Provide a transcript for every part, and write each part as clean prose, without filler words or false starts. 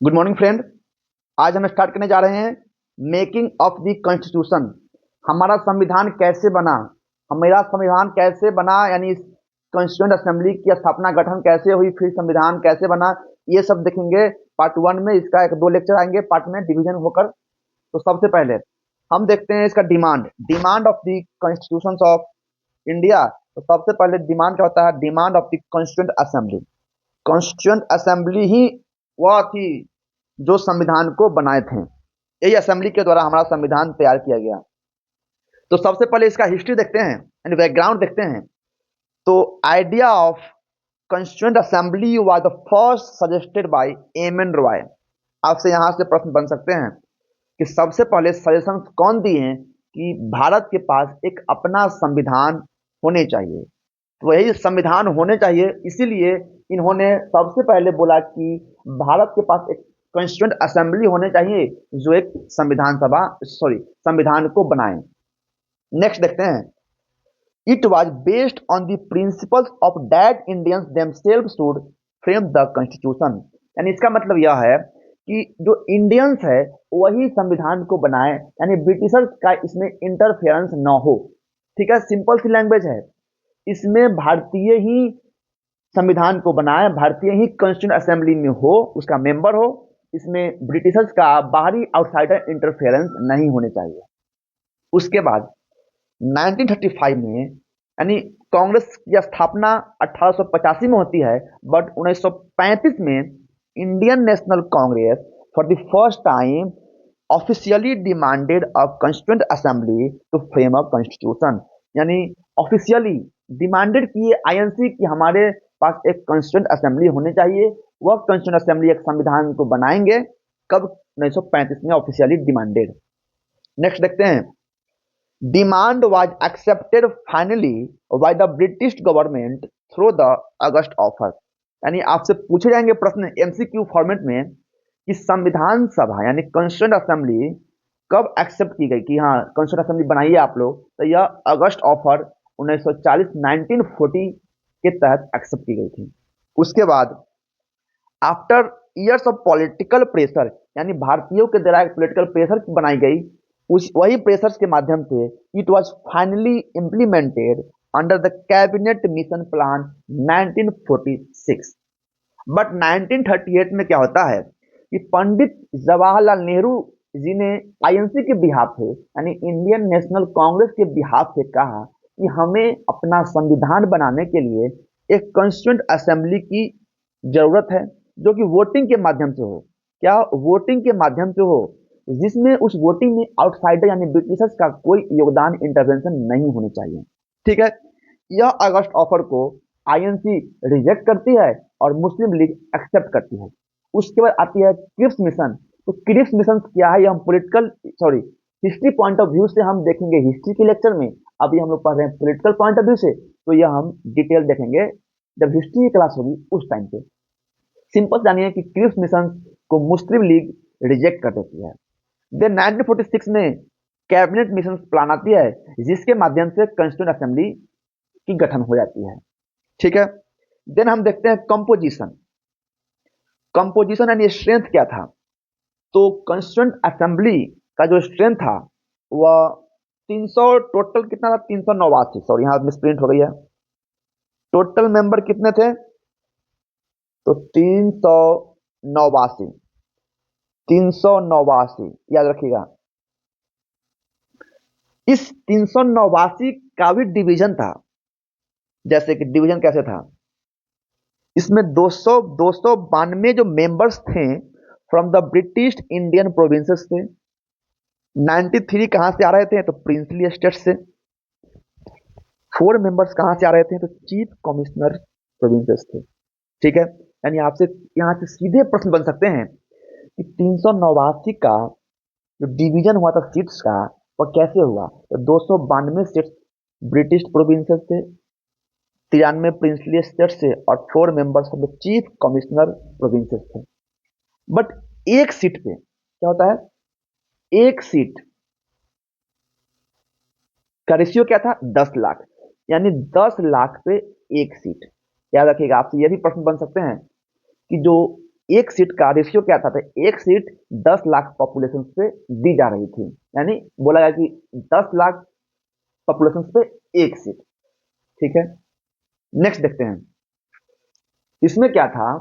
Good morning friend. आज हम start करने जा रहे हैं मेकिंग ऑफ द कॉन्स्टिट्यूशन। हमारा संविधान कैसे बना, हमारा संविधान कैसे बना, यानी कॉन्स्टिट्यूंट असेंबली की स्थापना गठन कैसे हुई, फिर संविधान कैसे बना, ये सब देखेंगे पार्ट वन में। इसका एक दो लेक्चर आएंगे पार्ट में डिवीजन होकर। तो सबसे पहले हम देखते हैं इसका demand demand of the constitution of India. तो सबसे पहले डिमांड क्या होता है? Demand of the constituent assembly. Constituent assembly ही वह थी जो संविधान को बनाए थे। यही असेंबली के द्वारा हमारा संविधान तैयार किया गया। तो सबसे पहले इसका हिस्ट्री देखते हैं एंड बैकग्राउंड देखते हैं। तो idea of constituent assembly was the first suggested by M N Roy. आपसे यहां से प्रश्न बन सकते हैं कि सबसे पहले सजेशन कौन दिए हैं कि भारत के पास एक अपना संविधान होने चाहिए। तो यही संविधान होने चाहिए, इसीलिए इन्होंने सबसे पहले बोला कि भारत के पास एक कॉन्स्टिट्यूएंट असेंबली होने चाहिए जो एक संविधान को बनाए। नेक्स्ट देखते हैं। It was based on the principles of that Indians themselves should frame the constitution. यानी इसका मतलब यह है कि जो इंडियंस है वही संविधान को बनाए, यानी ब्रिटिशर्स का इसमें इंटरफेरेंस ना हो। ठीक है, सिंपल सी लैंग्वेज है। इसमें भारतीय ही संविधान को बनाए, भारतीय ही कॉन्स्टिट्यूंट असेंबली में हो, उसका मेंबर हो। इसमें ब्रिटिशर्स का बाहरी आउटसाइडर इंटरफेरेंस नहीं होने चाहिए। उसके बाद 1935 में, यानी कांग्रेस की स्थापना 1885 में होती है, बट 1935 में Indian National Congress for the first time officially demanded a constituent assembly to frame a constitution. यानी ऑफिशियली डिमांडेड किए आईएनसी कि हमारे पास एक कॉन्स्टिट्यूंट असेंबली होनी चाहिए। वह कॉन्स्टिट्यूंट असेंबली एक संविधान को बनाएंगे। कब? 1935 में ऑफिशियली डिमांडेड। नेक्स्ट देखते हैं। Demand was accepted finally by the British government through the August offer. यानी आपसे पूछे जाएंगे प्रश्न एमसीक्यू फॉर्मेट में कि संविधान सभा यानी कॉन्स्टिट्यूंट असेंबली कब एक्सेप्ट की गई कि हाँ कॉन्स्टिट्यूंट असेंबली बनाइए आप लोग। तो यह अगस्त ऑफर 1940 1940 के तहत एक्सेप्ट की गई थी। उसके बाद after years of political pressure, यानी भारतीयों के द्वारा एक पॉलिटिकल प्रेशर बनाई गई, उस वही प्रेशर्स के माध्यम से it was finally implemented under the cabinet mission plan 1946। But 1938 में क्या होता है कि पंडित जवाहरलाल नेहरू जी ने आईएनसी के बिहाफ से, यानी इंडियन नेशनल कांग्रेस के बिहाफ से कहा कि हमें अपना संविधान बनाने के लिए एक कॉन्स्टिट्यूंट असेंबली की जरूरत है जो कि वोटिंग के माध्यम से हो। क्या? वोटिंग के माध्यम से हो, जिसमें उस वोटिंग में आउटसाइडर यानी ब्रिटिशर्स का कोई योगदान इंटरवेंशन नहीं होनी चाहिए। ठीक है, यह अगस्त ऑफर को आईएनसी रिजेक्ट करती है और मुस्लिम लीग एक्सेप्ट करती है। उसके बाद आती है क्रिप्स मिशन। तो क्रिप्स मिशन क्या है, ये हम political history point of view से हम देखेंगे हिस्ट्री के लेक्चर में। अभी हम लोग पढ़ रहे हैं पॉलिटिकल पॉइंट ऑफ व्यू से, तो यह हम डिटेल देखेंगे जब हिस्ट्री की क्लास होगी उस टाइम पे। सिंपल जानिए कि क्रिप्स मिशन को मुस्लिम लीग रिजेक्ट कर देती है। देन 1946 में कैबिनेट मिशन प्लान आती है जिसके माध्यम से कॉन्स्टिट्यूंट असेंबली की गठन हो जाती है। ठीक है, देन हम देखते हैं कंपोजिशन। कंपोजिशन यानी स्ट्रेंथ क्या था। तो कॉन्स्टिट्यूंट असेंबली का जो स्ट्रेंथ था वह 300, टोटल कितना था? 389। सॉरी, यहाँ मिसप्रिंट हो गई है। टोटल मेंबर कितने थे? तो 389। 389 याद रखिएगा। इस 389 का भी डिवीजन था। जैसे कि डिवीजन कैसे था, इसमें 292 जो मेंबर्स थे from the British Indian provinces थे। 93 कहां से आ रहे थे? तो प्रिंसली स्टेट से। 4 मेंबर्स कहां से आ रहे थे? तो चीफ कमिश्नर प्रोविंसेस थे। ठीक है, यानी आपसे यहां से सीधे प्रश्न बन सकते हैं कि 389 का जो डिवीजन हुआ था सीट्स का वह कैसे हुआ। तो 292 सीट्स ब्रिटिश प्रोविंसेस से, 93 प्रिंसली स्टेट से और 4 members of the chief commissioner provinces थे। बट एक सीट पे क्या होता है, एक सीट का रेशियो क्या था? 10 लाख, यानी 10 लाख पे एक सीट। याद रखिएगा, आपसे यह भी प्रश्न बन सकते हैं कि जो एक सीट का रेशियो क्या था, तो एक सीट 10 लाख पॉपुलेशन पे दी जा रही थी, यानी बोला गया कि 10 लाख पॉपुलेशन पे एक सीट। ठीक है, नेक्स्ट देखते हैं। इसमें क्या था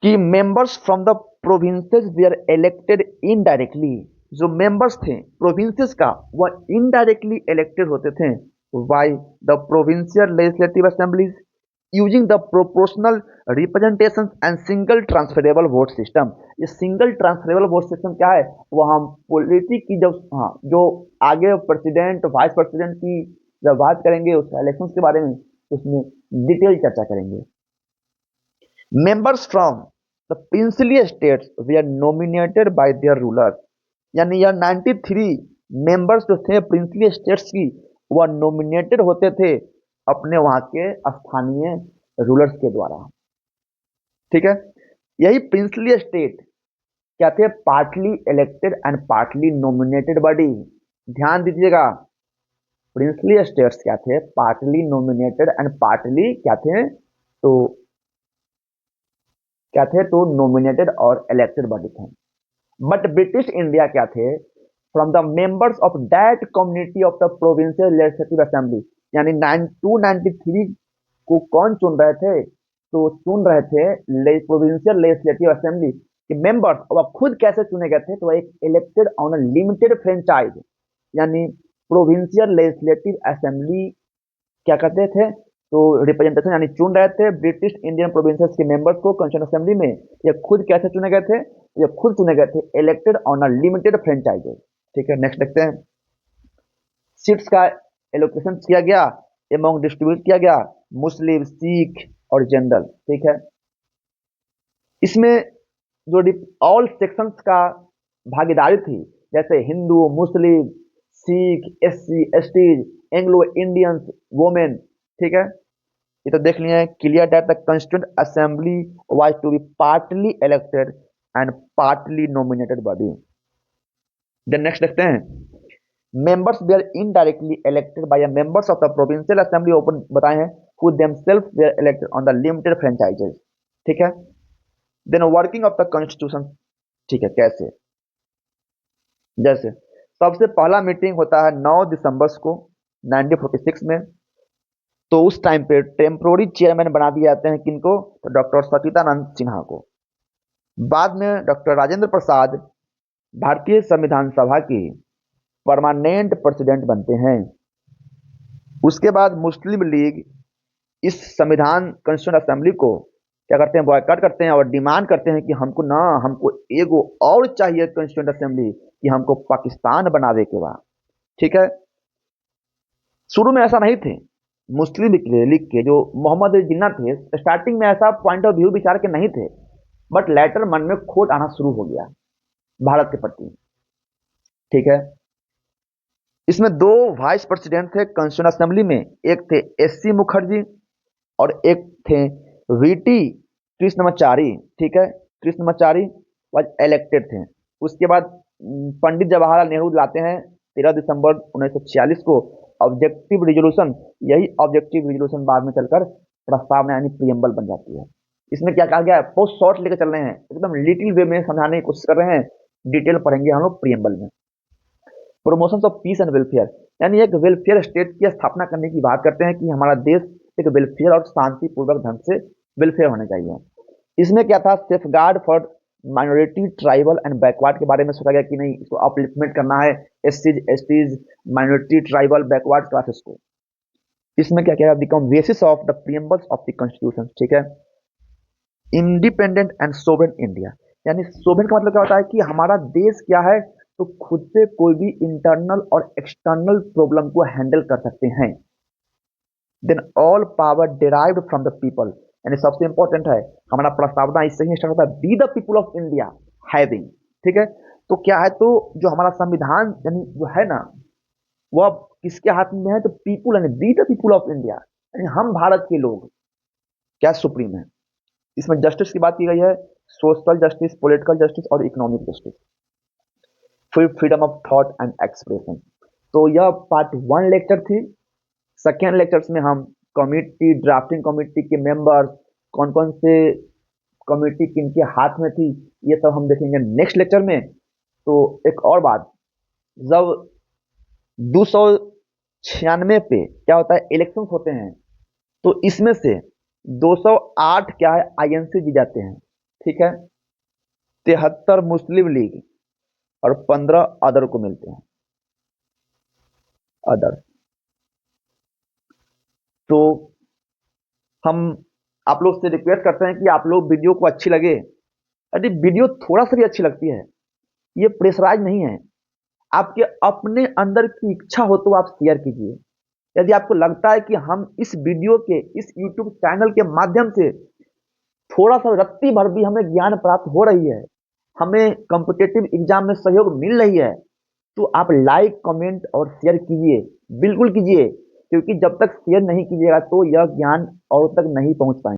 कि members from the provinces were elected indirectly. जो मेंबर्स थे प्रोविंसेस का, वह इनडायरेक्टली इलेक्टेड होते थे by the provincial legislative assemblies using the proportional representation and single transferable vote system. ये सिंगल ट्रांसफरेबल वोट सिस्टम क्या है, वो हम पॉलिटी की जब, हाँ, जो आगे प्रेसिडेंट वाइस प्रेसिडेंट की जब बात करेंगे उस इलेक्शन के बारे में, उसमें डिटेल चर्चा करेंगे। Members from the princely states they are nominated by their ruler, यानी यह 93 मेंबर्स जो थे प्रिंसली स्टेट्स की, वह नॉमिनेटेड होते थे अपने वहां के स्थानीय रूलर्स के द्वारा। ठीक है, यही प्रिंसली स्टेट क्या थे, partly elected and partly nominated body. ध्यान दीजिएगा, प्रिंसली स्टेट्स क्या थे, पार्टली नॉमिनेटेड एंड पार्टली क्या थे, तो क्या थे, तो नॉमिनेटेड और इलेक्टेड बॉडी थे। बट ब्रिटिश इंडिया क्या थे, from the members of that community of the provincial legislative assembly, यानी 293 को कौन चुन रहे थे, तो चुन रहे थे प्रोविंशियल लेजिस्लेटिव असेंबली के मेंबर्स। और खुद कैसे चुने गए थे, तो एक elected on a limited franchise, यानी प्रोविंशियल लेजिस्लेटिव असेंबली क्या करते थे, तो रिप्रेजेंटेशन यानी चुन रहे थे ब्रिटिश इंडियन प्रोविंसेस के मेंबर्स को कॉन्स्टिट्यूशन असेंबली में। ये खुद कैसे चुने गए थे, ये खुद चुने गए थे elected on a limited franchises. ठीक है, नेक्स्ट देखते हैं। सीट्स का एलोकेशन किया गया, अमंग डिस्ट्रीब्यूट किया गया, मुस्लिम, सिख और जनरल। ठीक है, इसमें जो ऑल सेक्शंस का भागीदारी थी, जैसे Hindu, Muslim, Sikh, SC, STs, Anglo Indians, women. ठीक है, ये तो देख लिए, clear that the constituent assembly was to be partly elected and partly nominated body. Then next देखते हैं, members were indirectly elected by members of the provincial assembly, open बताए हैं, who themselves were elected on the limited franchises. ठीक है, then working of the constitution. ठीक है, कैसे, जैसे सबसे पहला मीटिंग होता है 9 दिसंबर को 1946 में। तो उस टाइम पे टेम्पोररी चेयरमैन बना दिए जाते हैं किनको, तो डॉक्टर सचिदानंद सिन्हा को। बाद में डॉक्टर राजेंद्र प्रसाद भारतीय संविधान सभा की परमानेंट प्रेसिडेंट बनते हैं। उसके बाद मुस्लिम लीग इस संविधान कॉन्स्टिट्यूंट असेंबली को क्या करते हैं, बॉयकॉट करते हैं और डिमांड करते हैं कि हमको एगो और चाहिए कॉन्स्टिट्यूंट असेंबली, कि हमको पाकिस्तान बनावे के बाद। ठीक है, शुरू में ऐसा नहीं थे, मुस्लिम लीग के जो मोहम्मद जिन्ना थे, स्टार्टिंग में ऐसा पॉइंट ऑफ व्यू विचार के नहीं थे, बट लेटर मन में खोट आना शुरू हो गया भारत के प्रति। ठीक है, इसमें 2 वाइस प्रेसिडेंट थे कॉन्स्टिट्यूशन असेंबली में, एक थे एससी मुखर्जी और एक थे वीटी कृष्णमाचारी। ठीक है, कृष्णमाचारी वाज इलेक्टेड थे। उसके बाद पंडित जवाहरलाल नेहरू लाते हैं 13 दिसंबर 1946 को ऑब्जेक्टिव रिजोल्यूशन। यही ऑब्जेक्टिव रिजोल्यूशन बाद में चलकर प्रस्तावना यानी प्रियम्बल बन जाती है। इसमें क्या कहा गया है, बहुत शॉर्ट लेकर चल रहे हैं, एकदम लिटिल वे में समझाने की कोशिश कर रहे हैं, डिटेल पढ़ेंगे हम लोग प्रियम्बल में। Promotion of peace and welfare, यानी एक वेलफेयर स्टेट की स्थापना करने की बात करते हैं कि हमारा देश एक वेलफेयर और शांतिपूर्वक ढंग से वेलफेयर होने चाहिए। इसमें क्या था, safe guard for minority, tribal and backward के बारे में सोचा गया कि नहीं, इसको अपलिफ्टमेंट करना है एससीज, STs, minority, tribal, backward classes को। इसमें क्या क्या become basis of the preambles of the constitution. ठीक है, इंडिपेंडेंट एंड सोवरेन इंडिया, यानी सोवरेन का मतलब क्या होता है कि हमारा देश क्या है, तो खुद से कोई भी इंटरनल और एक्सटर्नल प्रॉब्लम को हैंडल कर सकते हैं। Then all power derived from the people, यानी सबसे इंपॉर्टेंट है हमारा प्रस्तावना इससे ही स्टार्ट होता है, be the people of India having. ठीक है, तो क्या है, तो जो हमारा संविधान यानी जो है ना, वो अब किसके हाथ में है, तो पीपुल, यानी be the people of India, यानी हम भारत के लोग क्या सुप्रीम है। इसमें जस्टिस की बात की गई है, सोशल जस्टिस, पॉलिटिकल जस्टिस और इकोनॉमिक जस्टिस, फिर freedom of thought and expression. तो यह पार्ट 1 लेक्चर थी। सेकेंड लेक्चर्स में हम कमिटी, ड्राफ्टिंग कमिटी के मेंबर्स, कौन कौन से कमेटी किनके हाथ में थी, ये सब हम देखेंगे नेक्स्ट लेक्चर में। तो एक और बात, जब 296 पे क्या होता है, इलेक्शंस होते हैं, तो इसमें से 208 क्या है, आईएनसी जी जाते हैं, ठीक है। 73 मुस्लिम लीग और 15 अदर को मिलते हैं, अदर। तो हम आप लोग से रिक्वेस्ट करते हैं कि आप लोग वीडियो को अच्छी लगे, यदि वीडियो थोड़ा सा भी अच्छी लगती है, ये प्रेशराइज नहीं है, आपके अपने अंदर की इच्छा हो तो आप शेयर कीजिए। यदि आपको लगता है कि हम इस वीडियो के, इस यूट्यूब चैनल के माध्यम से थोड़ा सा रत्ती भर भी हमें ज्ञान प्राप्त हो रही है, हमें कॉम्पिटेटिव एग्जाम में सहयोग मिल रही है, तो आप लाइक कमेंट और शेयर कीजिए, बिल्कुल कीजिए, क्योंकि जब तक शेयर नहीं कीजिएगा तो यह ज्ञान और तक नहीं पहुंच पाएगा।